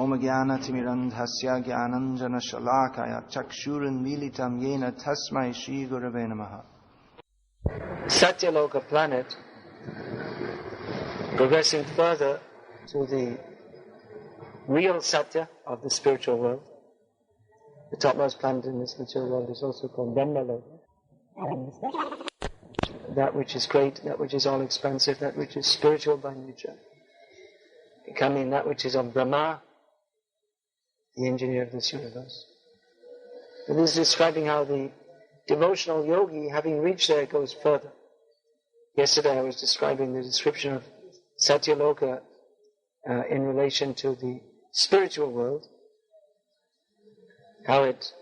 Om Jnana Timirandhasya Jnananjana Shalakaya Chakshuran Militam Yena Tasmai Shri Gurave Namaha. Satyaloka planet, progressing further to the real Satya of the spiritual world. The topmost planet in this material world is also called Brahmaloka. That which is great, that which is all expansive, that which is spiritual by nature. Becoming that which is of Brahma, the engineer of this universe. And this is describing how the devotional yogi, having reached there, goes further. Yesterday I was describing the description of Satyaloka in relation to the spiritual world, how it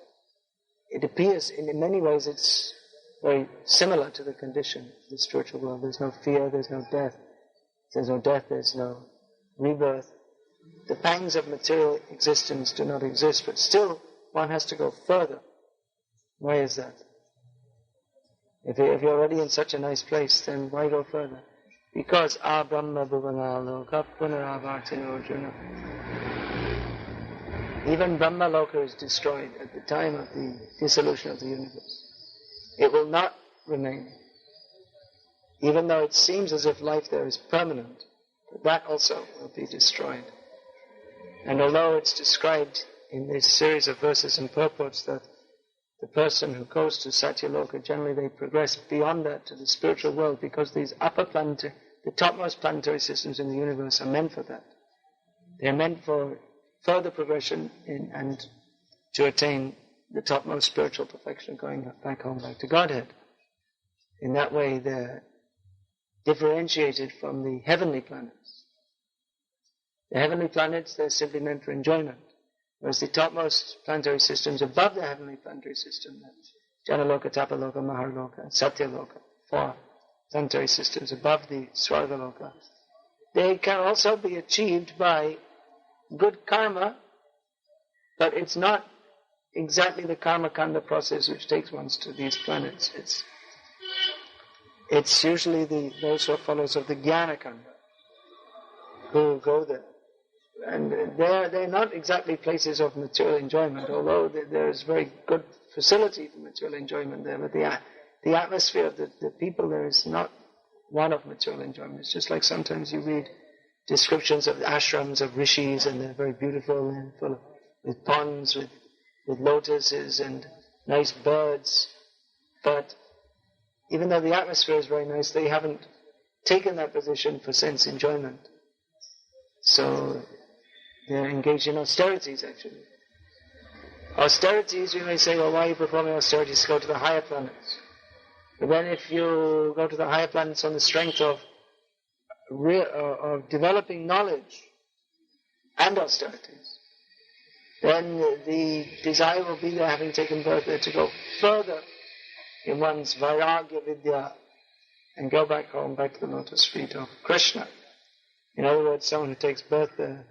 appears in many ways it's very similar to the condition of the spiritual world. There's no fear, there's no death. There's no death, there's no rebirth. The pangs of material existence do not exist, but still one has to go further. Why is that? If you're already in such a nice place, then why go further? Because Brahma Bhuvanaloka Punaravartino Arjuna. Even Brahmaloka is destroyed at the time of the dissolution of the universe. It will not remain. Even though it seems as if life there is permanent, but that also will be destroyed. And although it's described in this series of verses and purports that the person who goes to Satyaloka, generally they progress beyond that to the spiritual world, because these the topmost planetary systems in the universe are meant for that. They're meant for further progression and to attain the topmost spiritual perfection, going back home, back to Godhead. In that way, they're differentiated from the heavenly planets. The heavenly planets, they're simply meant for enjoyment. Whereas the topmost planetary systems above the heavenly planetary system, Janaloka, Tapaloka, Maharloka, and Satyaloka, 4 planetary systems above the Swargaloka, they can also be achieved by good karma, but it's not exactly the karma kanda process which takes one to these planets. It's usually those who are followers of the jnana kanda who go there. And they're not exactly places of material enjoyment, although there is very good facility for material enjoyment there, but the atmosphere of the people there is not one of material enjoyment. It's just like sometimes you read descriptions of ashrams of rishis, and they're very beautiful and full with ponds, with lotuses and nice birds. But even though the atmosphere is very nice, they haven't taken that position for sense enjoyment. So they're engaged in austerities, actually. Austerities, you may say, well, why are you performing austerities? Go to the higher planets. But then if you go to the higher planets on the strength of developing knowledge and austerities, then the desire will be there, having taken birth there, to go further in one's vairagya vidya and go back home, back to the lotus feet of Krishna. In other words, someone who takes birth there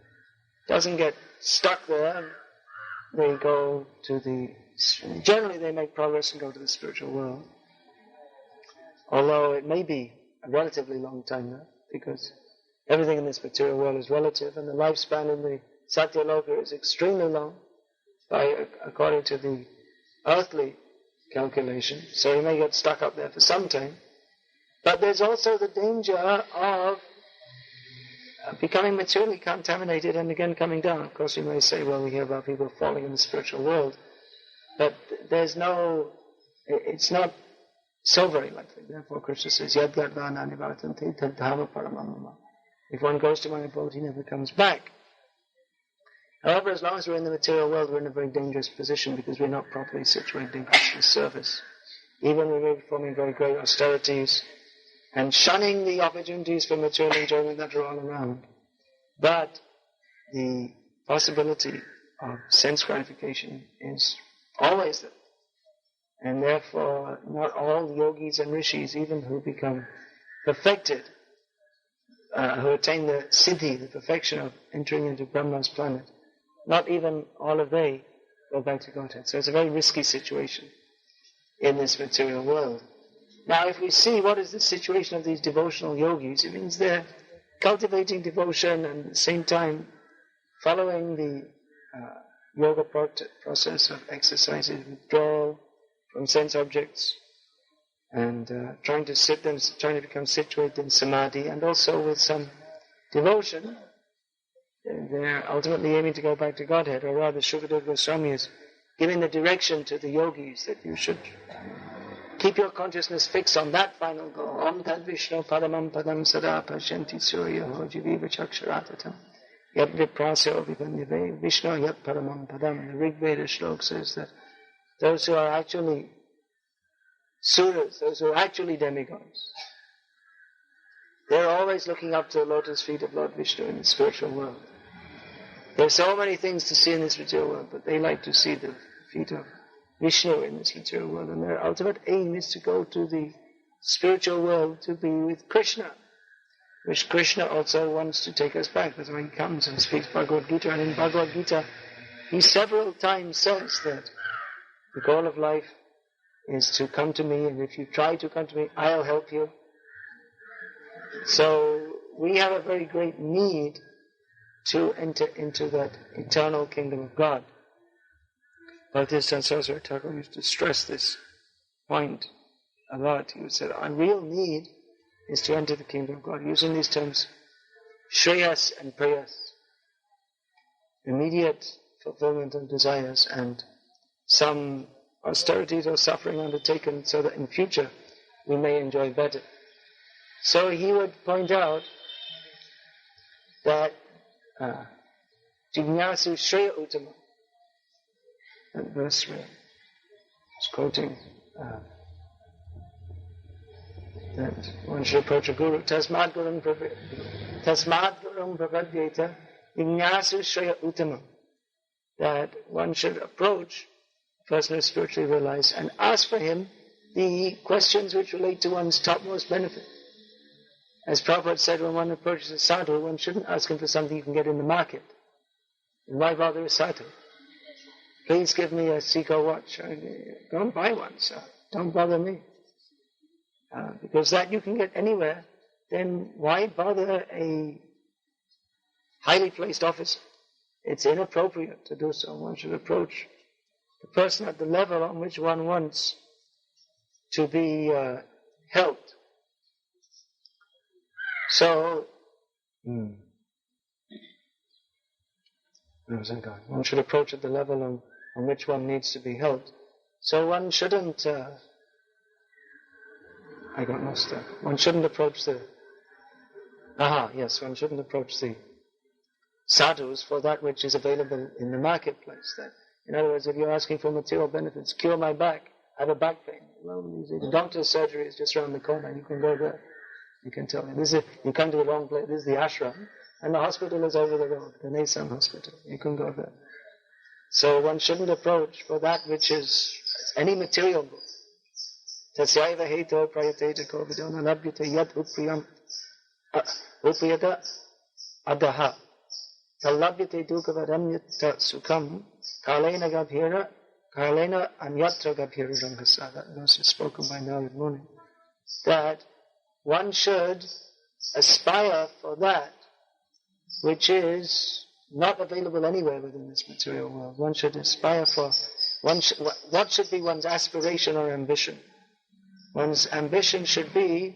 doesn't get stuck there. They go to generally they make progress and go to the spiritual world. Although it may be a relatively long time there, because everything in this material world is relative, and the lifespan in the Satyaloka is extremely long, according to the earthly calculation. So you may get stuck up there for some time. But there's also the danger of becoming materially contaminated and again coming down. Of course, you may say, well, we hear about people falling in the spiritual world, but it's not so very likely. Therefore, Krishna says, if one goes to my abode, he never comes back. However, as long as we're in the material world, we're in a very dangerous position, because we're not properly situated in Krishna's service. Even when we're performing very great austerities and shunning the opportunities for material enjoyment that are all around. But the possibility of sense gratification is always there. And therefore, not all yogis and rishis, even who become perfected, who attain the siddhi, the perfection of entering into Brahma's planet, not even all of they go back to Godhead. So it's a very risky situation in this material world. Now, if we see what is the situation of these devotional yogis, it means they're cultivating devotion and at the same time following the yoga process of exercises, withdrawal from sense objects, and trying to become situated in samadhi, and also with some devotion, they're ultimately aiming to go back to Godhead, or rather Shukadeva Goswami is giving the direction to the yogis that you should keep your consciousness fixed on that final goal. Om Tad Vishnu Padamam Padam Sada Pashanti Surya Hojiviva Chaksharatam Yat Viprasya Vipanyave Vishnu Yat Paramam Padam. The Rig Veda Shlok says that those who are actually suras, those who are actually demigods, they're always looking up to the lotus feet of Lord Vishnu in the spiritual world. There are so many things to see in this material world, but they like to see the feet of Vishnu in this material world, and their ultimate aim is to go to the spiritual world to be with Krishna, which Krishna also wants to take us back. That's why he comes and speaks Bhagavad-gita, and in Bhagavad-gita he several times says that the goal of life is to come to me, and if you try to come to me, I'll help you. So we have a very great need to enter into that eternal kingdom of God. Bhakti Saraswati Thakur used to stress this point a lot. He would say, our real need is to enter the kingdom of God, using these terms, Shreyas and Prayas, immediate fulfillment of desires, and some austerities or suffering undertaken so that in future we may enjoy better. So he would point out that Jignasu Shreya Uttama, that verse where he's quoting that one should approach a guru, Tasmad Gurum Pravadyeta Jignasu Shreya Uttama, that one should approach a person who is spiritually realized and ask for him the questions which relate to one's topmost benefit. As Prabhupada said, when one approaches a sadhu, one shouldn't ask him for something you can get in the market. And why bother a sadhu? Please give me a Seiko watch. Go and buy one, sir. Don't bother me. Because that you can get anywhere, then why bother a highly placed officer? It's inappropriate to do so. One should approach the person at the level on which one wants to be helped. So, one should approach at the level on which one needs to be helped. So one shouldn't, I got lost there. One shouldn't approach one shouldn't approach the sadhus for that which is available in the marketplace. That, in other words, if you're asking for material benefits, cure my back, I have a back pain. Well, the doctor's surgery is just around the corner, you can go there. You can tell me, you come to the wrong place, this is the ashram, and the hospital is over the road, the Nasan hospital. You can go there. So one shouldn't approach for that which is any material good. Tasyaiva heto prayateta kovidona labhyate yat upriyata adaha talabhyate dukavaramyata sukham kalena gabhira kalena anyatra gabhira rangasa. That verse is spoken by Nadu Muni. That one should aspire for that which is not available anywhere within this material world. One should aspire for, what should be one's aspiration or ambition? One's ambition should be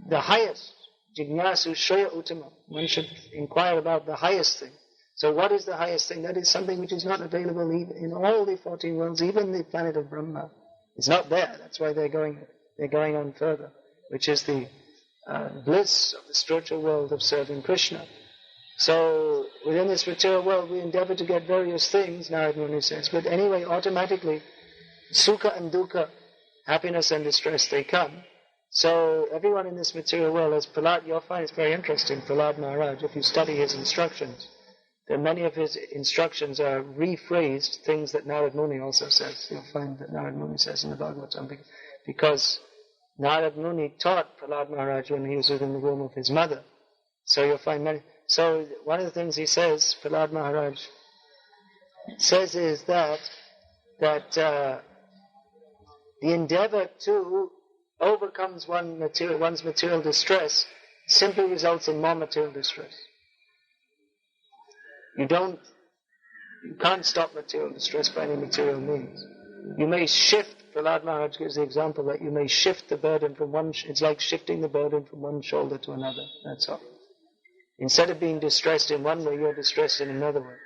the highest. Jignasu Shreya Uttama. One should inquire about the highest thing. So what is the highest thing? That is something which is not available in all the 14 worlds, even the planet of Brahma. It's not there. That's why they're going on further, which is the bliss of the spiritual world of serving Krishna. So within this material world we endeavor to get various things, Narad Muni says, but anyway, automatically, sukha and dukkha, happiness and distress, they come. So everyone in this material world, as Prahlad, you'll find it's very interesting, Prahlad Maharaj, if you study his instructions, then many of his instructions are rephrased, things that Narad Muni also says. You'll find that Narad Muni says in the Bhagavad-gita, because Narad Muni taught Prahlad Maharaj when he was within the womb of his mother. So you'll find many. So one of the things he says, Prahlad Maharaj says, is that the endeavor to overcome one's material distress simply results in more material distress. You can't stop material distress by any material means. You may shift, Prahlad Maharaj gives the example that you may shift the burden from it's like shifting the burden from one shoulder to another, that's all. Instead of being distressed in one way, you're distressed in another way.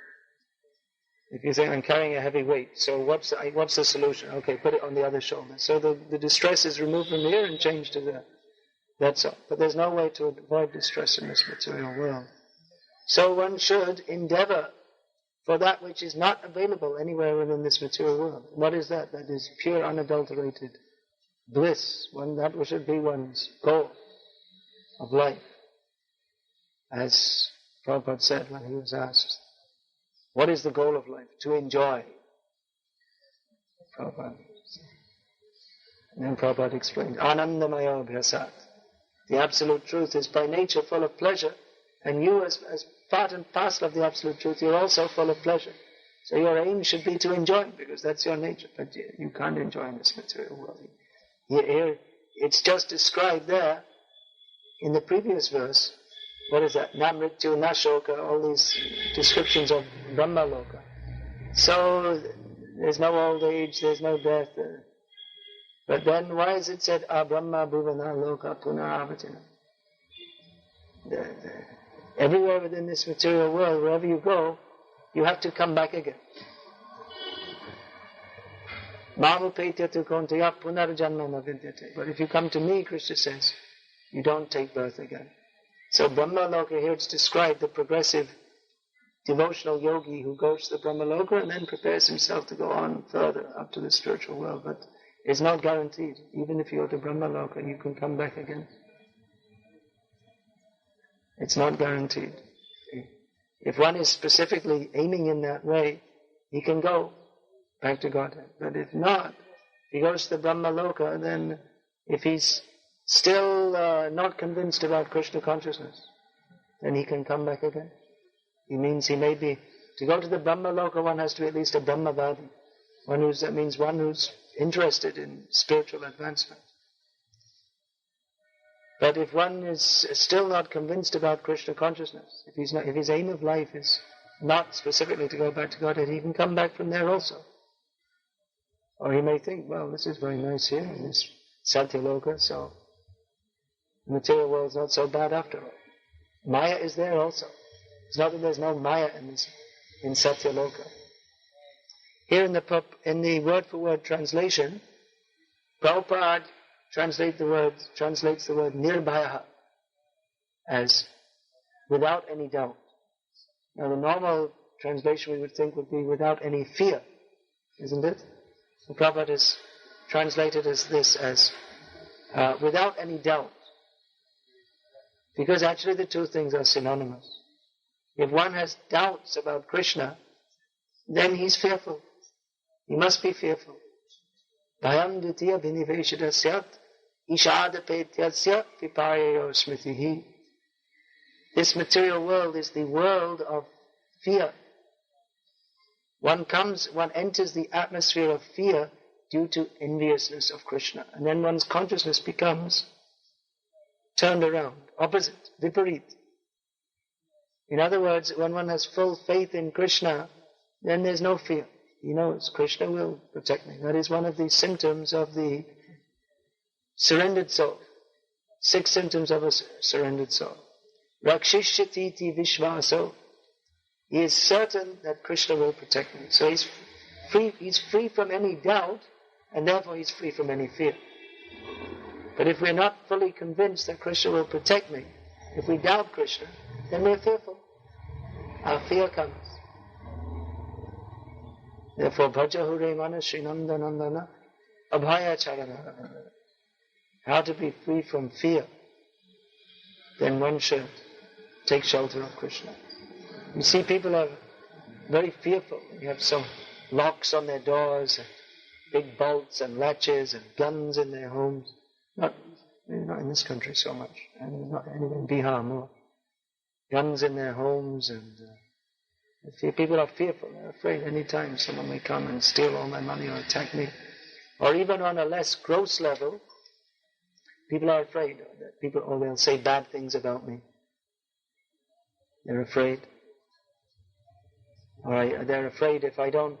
If you think, I'm carrying a heavy weight, so what's the solution? Okay, put it on the other shoulder. So the distress is removed from here and changed to there. That's all. But there's no way to avoid distress in this material world. So one should endeavor for that which is not available anywhere within this material world. What is that? That is pure, unadulterated bliss. That which should be one's goal of life. As Prabhupada said when he was asked, what is the goal of life? To enjoy. Prabhupada. And then Prabhupada explained, Anandamaya Abhyasat. The absolute truth is by nature full of pleasure, and you as part and parcel of the absolute truth, you're also full of pleasure. So your aim should be to enjoy, because that's your nature. But you can't enjoy in this material world. Here, it's just described there in the previous verse. What is that? Namrityu, Nashoka, all these descriptions of Brahmaloka. So there's no old age, there's no death. But then why is it said, Brahma Bhuvana Loka Puna Avatina? Everywhere within this material world, wherever you go, you have to come back again. Mamupetyatu kontaya punarjanma navidyate. But if you come to me, Krishna says, you don't take birth again. So Brahmaloka, here it's described, the progressive devotional yogi who goes to the Brahmaloka and then prepares himself to go on further up to the spiritual world. But it's not guaranteed. Even if you go to Brahmaloka, you can come back again. It's not guaranteed. If one is specifically aiming in that way, he can go back to Godhead. But if not, he goes to the Brahmaloka, then if he's still not convinced about Krishna consciousness, then he can come back again. To go to the Brahmaloka, one has to be at least a Brahmavadi. That means one who's interested in spiritual advancement. But if one is still not convinced about Krishna consciousness, if his aim of life is not specifically to go back to Godhead, he can come back from there also. Or he may think, well, this is very nice here, in this Satyaloka, so the material world is not so bad after all. Maya is there also. It's not that there's no Maya in Satyaloka. Here in the word-for-word translation, Prabhupada translates the word nirbhaya as without any doubt. Now the normal translation we would think would be without any fear, isn't it? So Prabhupada is translated as without any doubt. Because actually the two things are synonymous. If one has doubts about Krishna, then he's fearful. He must be fearful. Bhayam dutiya viniveshadasyat ishadapetyasya vipayayo smritihi. This material world is the world of fear. One enters the atmosphere of fear due to enviousness of Krishna. And then one's consciousness becomes turned around, opposite, viparit. In other words, when one has full faith in Krishna, then there's no fear. He knows Krishna will protect me. That is one of the symptoms of the surrendered soul. 6 symptoms of a surrendered soul. Rakshishyatiti vishvaso. He is certain that Krishna will protect me. So he's free from any doubt, and therefore he's free from any fear. But if we're not fully convinced that Krishna will protect me, if we doubt Krishna, then we're fearful. Our fear comes. Therefore, bhajahure mana srinandanandana abhaya charana. How to be free from fear? Then one should take shelter of Krishna. You see, people are very fearful. You have some locks on their doors, and big bolts and latches and guns in their homes. Not in this country so much, and not anywhere in Bihar more. Guns in their homes, and people are fearful. They're afraid any time someone may come and steal all my money or attack me. Or even on a less gross level, people are afraid that they'll say bad things about me. They're afraid. Or they're afraid if I don't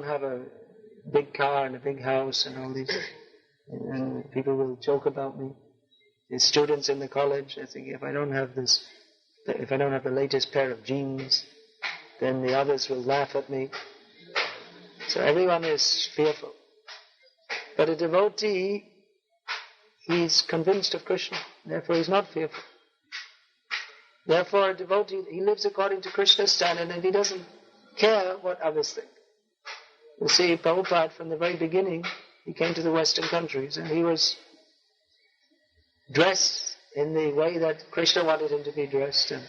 have a big car and a big house and all these, and people will joke about me. The students in the college, I think, if I don't have the latest pair of jeans, then the others will laugh at me. So everyone is fearful. But a devotee, he's convinced of Krishna, therefore he's not fearful. Therefore a devotee, he lives according to Krishna's standard and he doesn't care what others think. You see, Prabhupada, from the very beginning, he came to the Western countries and he was dressed in the way that Krishna wanted him to be dressed, and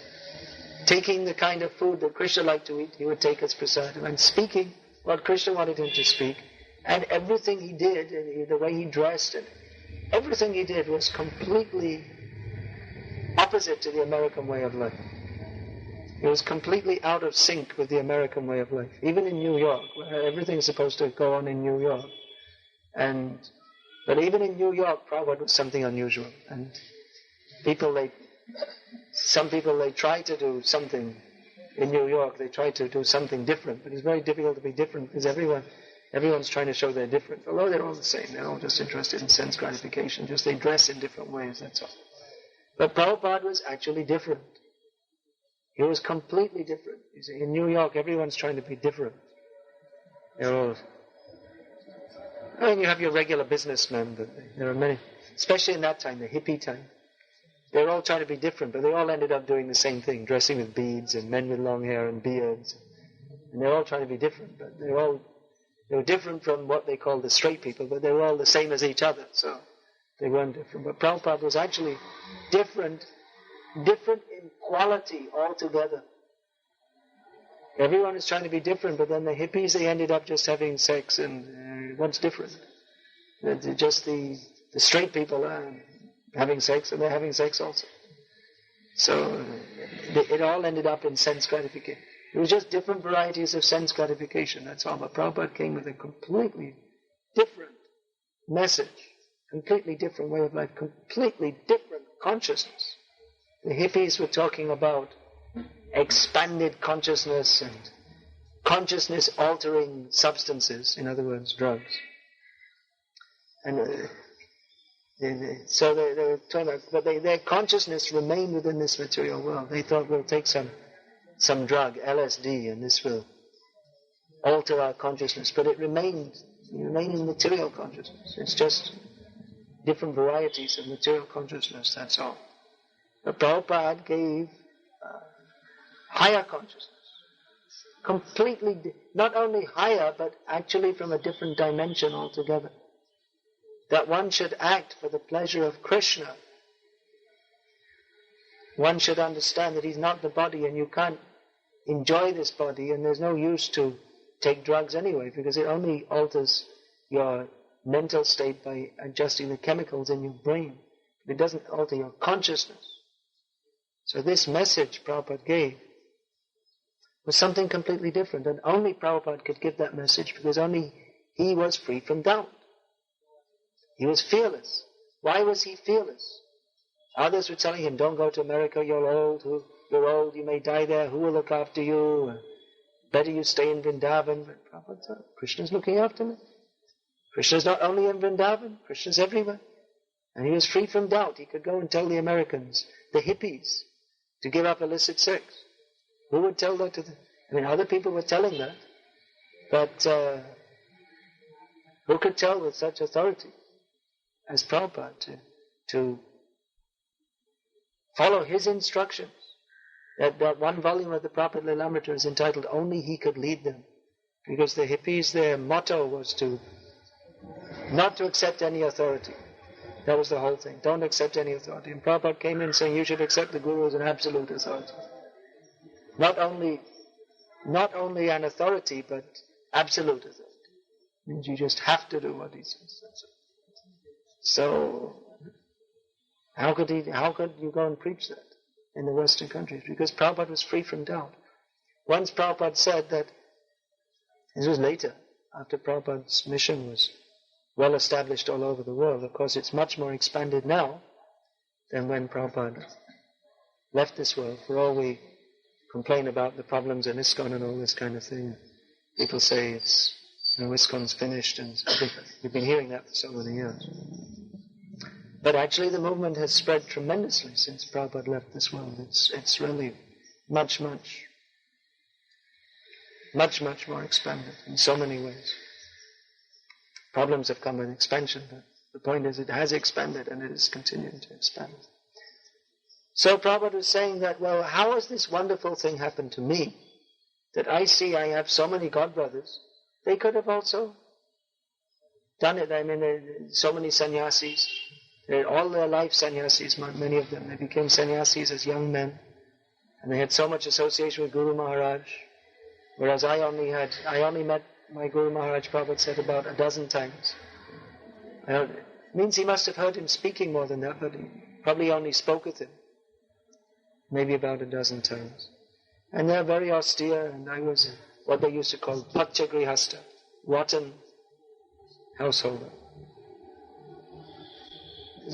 taking the kind of food that Krishna liked to eat, he would take as prasadam, and speaking what Krishna wanted him to speak. And everything he did, and the way he dressed, and everything he did was completely opposite to the American way of life. It was completely out of sync with the American way of life. Even in New York, where everything is supposed to go on in New York. But even in New York, Prabhupada was something unusual. And some people try to do something in New York, they try to do something different. But it's very difficult to be different because everyone's trying to show they're different. Although they're all the same, they're all just interested in sense gratification, just they dress in different ways, that's all. But Prabhupada was actually different. He was completely different. You see, in New York, everyone's trying to be different. You have your regular businessmen, but there are many, especially in that time, the hippie time. They were all trying to be different, but they all ended up doing the same thing, dressing with beads and men with long hair and beards. And they were all trying to be different, but they were different from what they called the straight people, but they were all the same as each other, so they weren't different. But Prabhupada was actually different in quality altogether. Everyone is trying to be different, but then the hippies, they ended up just having sex, and what's different? Just the straight people are having sex, and they're having sex also. So it all ended up in sense gratification. It was just different varieties of sense gratification, that's all. But Prabhupada came with a completely different message, completely different way of life, completely different consciousness. The hippies were talking about expanded consciousness and consciousness-altering substances, in other words, drugs. And so they were talking about, but their consciousness remained within this material world. They thought, we'll take some drug, LSD, and this will alter our consciousness. But it remained in material consciousness. It's just different varieties of material consciousness, that's all. But Prabhupada gave higher consciousness. Completely, not only higher, but actually from a different dimension altogether. That one should act for the pleasure of Krishna. One should understand that he's not the body and you can't enjoy this body, and there's no use to take drugs anyway, because it only alters your mental state by adjusting the chemicals in your brain. It doesn't alter your consciousness. So this message Prabhupada gave was something completely different, and only Prabhupada could give that message because only he was free from doubt. He was fearless. Why was he fearless? Others were telling him, don't go to America, you're old, you may die there, who will look after you? Better you stay in Vrindavan. But Prabhupada said, Krishna's looking after me. Krishna's not only in Vrindavan, Krishna's everywhere. And he was free from doubt. He could go and tell the Americans, the hippies, to give up illicit sex. Who would tell that to them? I mean, other people were telling that, but who could tell with such authority as Prabhupada to follow his instructions? That one volume of the Prabhupada Lilamrita is entitled Only He Could Lead Them, because the hippies, their motto was not to accept any authority. That was the whole thing. Don't accept any authority. And Prabhupada came in saying you should accept the Guru as an absolute authority. Not only an authority, but absolute authority. It means you just have to do what he says. So, how could you go and preach that in the Western countries? Because Prabhupada was free from doubt. Once Prabhupada said that, this was later, after Prabhupada's mission was well established all over the world. Of course, it's much more expanded now than when Prabhupada left this world. For all we complain about the problems in ISKCON and all this kind of thing. People say it's, ISKCON's finished, and you've been hearing that for so many years. But actually the movement has spread tremendously since Prabhupada left this world. It's really much more expanded in so many ways. Problems have come with expansion, but the point is it has expanded and it is continuing to expand. So Prabhupada was saying that, well, how has this wonderful thing happened to me? That I see I have so many God brothers. They could have also done it. I mean, so many sannyasis. They're all their life sannyasis, many of them. They became sannyasis as young men. And they had so much association with Guru Maharaj. Whereas I only met my Guru Maharaj, Prabhupada said, about 12 times. It means he must have heard him speaking more than that, but he probably only spoke with him maybe about 12 times. And they're very austere, and I was what they used to call Pacha Grihasta, rotten householder.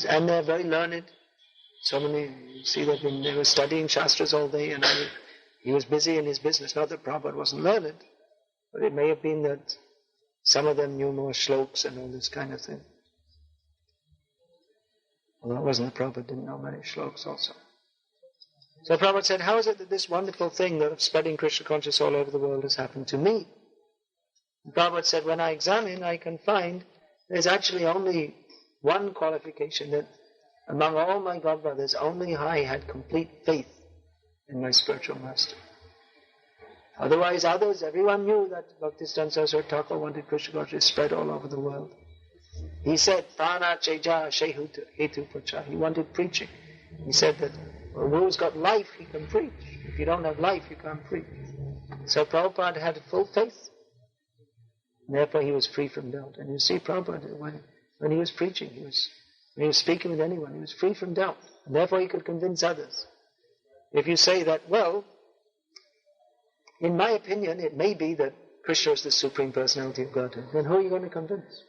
And they're very learned. So many, you see that they were studying Shastras all day, and he was busy in his business. Not that Prabhupada wasn't learned, but it may have been that some of them knew more shlokas and all this kind of thing. Well, that wasn't that Prabhupada didn't know many shlokas also. So Prabhupada said, how is it that this wonderful thing of spreading Krishna consciousness all over the world has happened to me? And Prabhupada said, when I examine, I can find there's actually only one qualification, that among all my God brothers, only I had complete faith in my spiritual master. Otherwise, others, everyone knew that Bhaktisiddhanta Saraswati Thakur wanted Krishna consciousness spread all over the world. He said, Prana Cheja Hetu Pracha. He wanted preaching. He said that, well, who's got life, he can preach. If you don't have life, you can't preach. So Prabhupada had full faith. And therefore he was free from doubt. And you see Prabhupada, when he was preaching, when he was speaking with anyone, he was free from doubt. And therefore he could convince others. If you say that, well, in my opinion, it may be that Krishna is the Supreme Personality of Godhead, then who are you going to convince?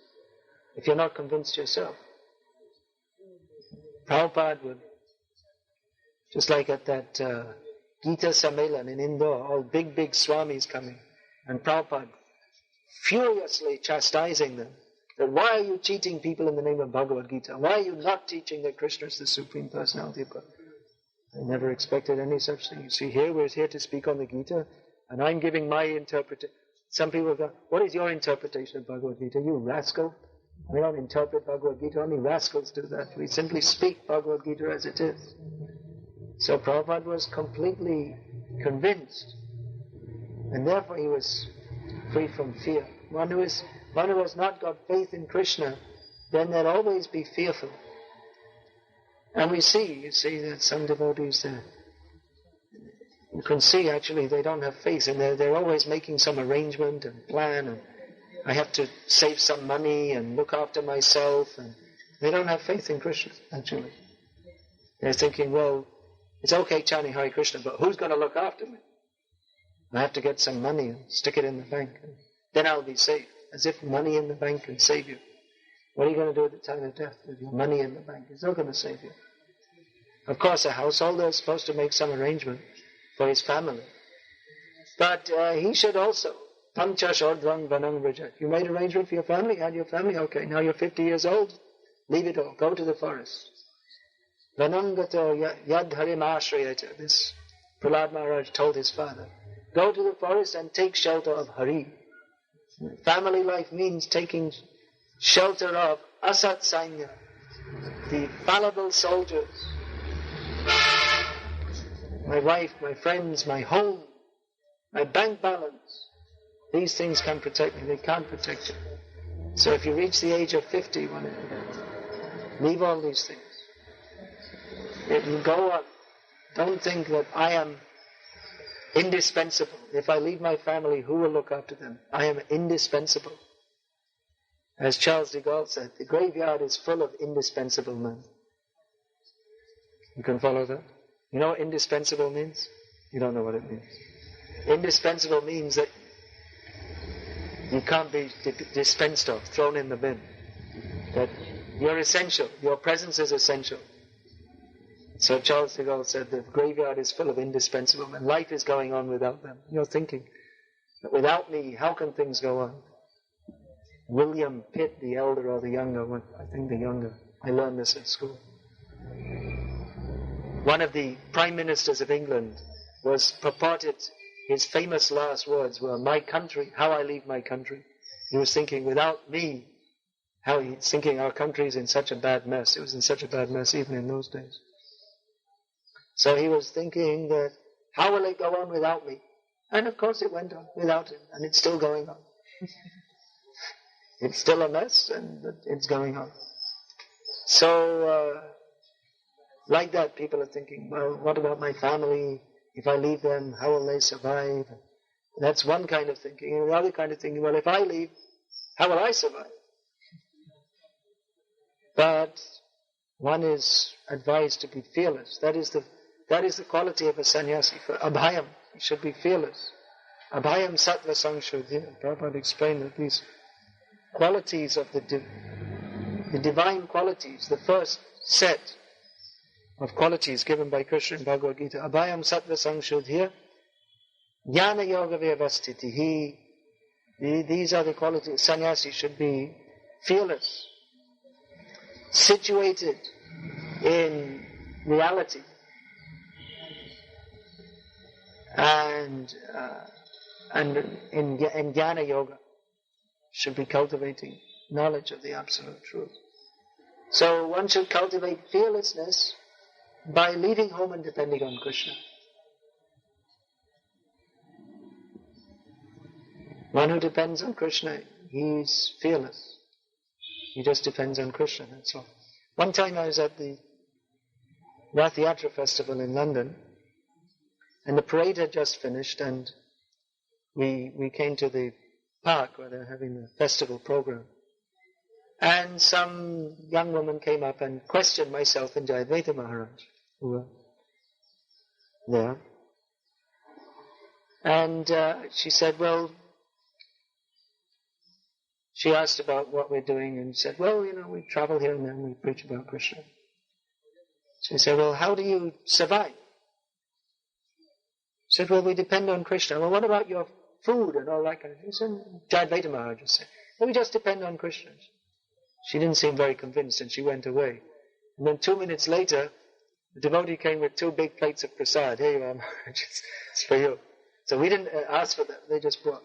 If you're not convinced yourself. Prabhupada would, just like at that Gita Sammelan in Indore, all big Swamis coming, and Prabhupada furiously chastising them, that why are you cheating people in the name of Bhagavad-gita? Why are you not teaching that Krishna is the Supreme Personality of God? I never expected any such thing. You see, we're here to speak on the Gita, and I'm giving my interpretation. Some people go, what is your interpretation of Bhagavad-gita? You rascal. We don't interpret Bhagavad-gita, only rascals do that. We simply speak Bhagavad-gita as it is. So Prabhupada was completely convinced, and therefore he was free from fear. One who has not got faith in Krishna, then they'll always be fearful. And you see that some devotees there, you can see actually they don't have faith, and they're always making some arrangement and plan, and I have to save some money and look after myself, and they don't have faith in Krishna, actually. They're thinking, well, it's okay chanting Hare Krishna, but who's going to look after me? I have to get some money and stick it in the bank, and then I'll be safe. As if money in the bank can save you. What are you going to do at the time of death with your money in the bank? It's not going to save you. Of course, a householder is supposed to make some arrangement for his family. But he should also, Panchash Ordvang Vanang Vrajat. You made arrangement for your family? Had your family? Okay, now you're 50 years old. Leave it all. Go to the forest. Vanangato Yad Harim Ashrayata. This Prahlad Maharaj told his father. Go to the forest and take shelter of Hari. Family life means taking shelter of Asat Sainya, the fallible soldiers. My wife, my friends, my home, my bank balance. These things can protect me. They can't protect you. So if you reach the age of 50, leave all these things. You go on. Don't think that I am indispensable. If I leave my family, who will look after them? I am indispensable. As Charles de Gaulle said, the graveyard is full of indispensable men. You can follow that? You know what indispensable means? You don't know what it means. Indispensable means that you can't be dispensed of, thrown in the bin. That you're essential. Your presence is essential. So Charles de Gaulle said the graveyard is full of indispensable men. Life is going on without them. You're thinking, without me, how can things go on? William Pitt, the elder or the younger one? I think the younger. I learned this at school. One of the prime ministers of England was purported, his famous last words were, "My country, how I leave my country." He was thinking, without me, how he's thinking our country is in such a bad mess. It was in such a bad mess even in those days. So he was thinking that, how will it go on without me? And of course it went on without him, and it's still going on. It's still a mess, and it's going on. So, like that, people are thinking, well, what about my family? If I leave them, how will they survive? That's one kind of thinking. And the other kind of thinking, well, if I leave, how will I survive? But one is advised to be fearless. That is the quality of a sannyasi. For abhayam, he should be fearless. Abhayam sattva sangshodhya. Prabhupada explained that these qualities of the divine qualities, the first set of qualities given by Krishna in Bhagavad-gita, abhayam sattva sangshodhya, jnana yoga vyavastiti. These are the qualities. Sannyasi should be fearless, situated in reality, and in jnana yoga, should be cultivating knowledge of the absolute truth. So one should cultivate fearlessness by leaving home and depending on Krishna. One who depends on Krishna, he's fearless. He just depends on Krishna, that's all. One time I was at the Rath Yatra festival in London, and the parade had just finished, and we came to the park where they're having the festival program. And some young woman came up and questioned myself and Jayadvaita Maharaj, who were there. And she said, well, she asked about what we're doing and said, well, we travel here and then we preach about Krishna. She said, well, how do you survive? She said, well, we depend on Krishna. Well, what about your food and all that kind of thing? So Jayadvaita Maharaj said, well, we just depend on Krishna. She didn't seem very convinced and she went away. And then 2 minutes later, the devotee came with 2 big plates of prasad. Here you are, Maharaj, it's for you. So we didn't ask for that, they just brought.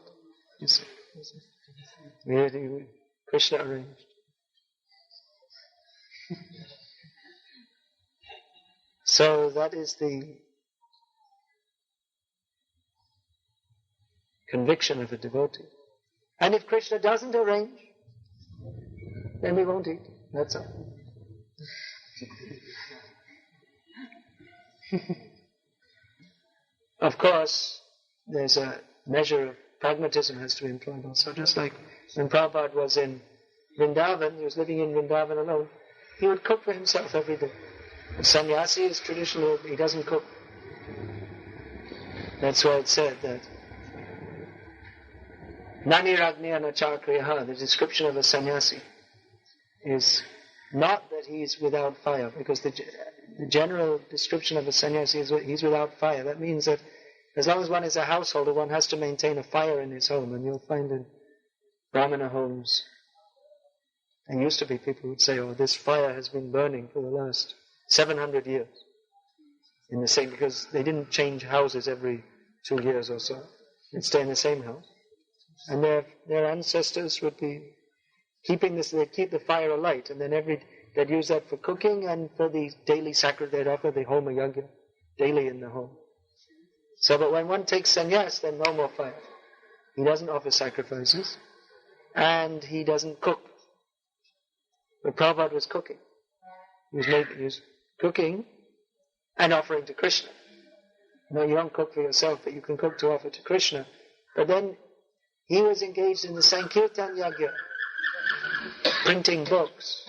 You see. Krishna arranged. So that is the conviction of a devotee. And if Krishna doesn't arrange, then we won't eat. That's all. Of course, there's a measure of pragmatism has to be employed also. Just like when Prabhupada was in Vrindavan, he was living in Vrindavan alone, he would cook for himself every day. The sannyasi is traditional, he doesn't cook. That's why it said that Nani Ragniya Nachakriyaha, the description of a sannyasi, is not that he's without fire, because the general description of a sannyasi is he's without fire. That means that as long as one is a householder, one has to maintain a fire in his home, and you'll find in Brahmana homes, there used to be people who would say, oh, this fire has been burning for the last 700 years. In the same, because they didn't change houses every 2 years or so. They'd stay in the same house. And their ancestors would be keeping this, they'd keep the fire alight, and then they'd use that for cooking and for the daily sacrifice. They'd offer the homa yagya daily in the home. So, but when one takes sannyas, then no more fire. He doesn't offer sacrifices, and he doesn't cook. But Prabhupada was cooking. He was cooking and offering to Krishna. No, you don't cook for yourself, but you can cook to offer to Krishna. But then he was engaged in the Sankirtan Yagya, printing books.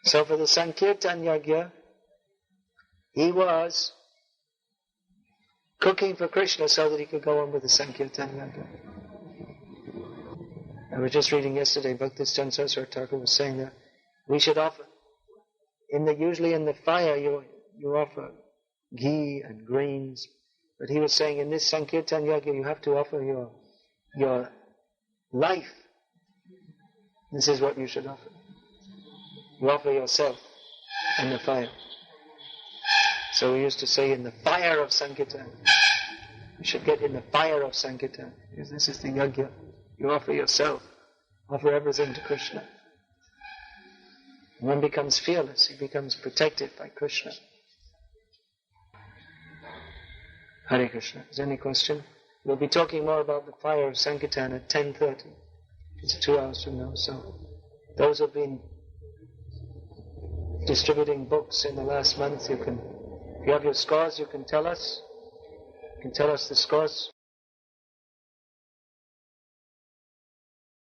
So for the Sankirtan Yagya, he was cooking for Krishna so that he could go on with the Sankirtan Yagya. I was just reading yesterday, Bhakti Saraswati Thakur was saying that we should offer, usually in the fire, you offer ghee and grains. But he was saying in this Sankirtan Yajna, you have to offer your life. This is what you should offer. You offer yourself in the fire. So we used to say, in the fire of Sankirtan. You should get in the fire of Sankirtan. Because this is the Yajna. You offer yourself. Offer everything to Krishna. One becomes fearless. He becomes protected by Krishna. Hare Krishna. Is there any question? We'll be talking more about the fire of Sankirtan at 10:30. It's 2 hours from now. So those who have been distributing books in the last month, if you have your scores, you can tell us. You can tell us the scores.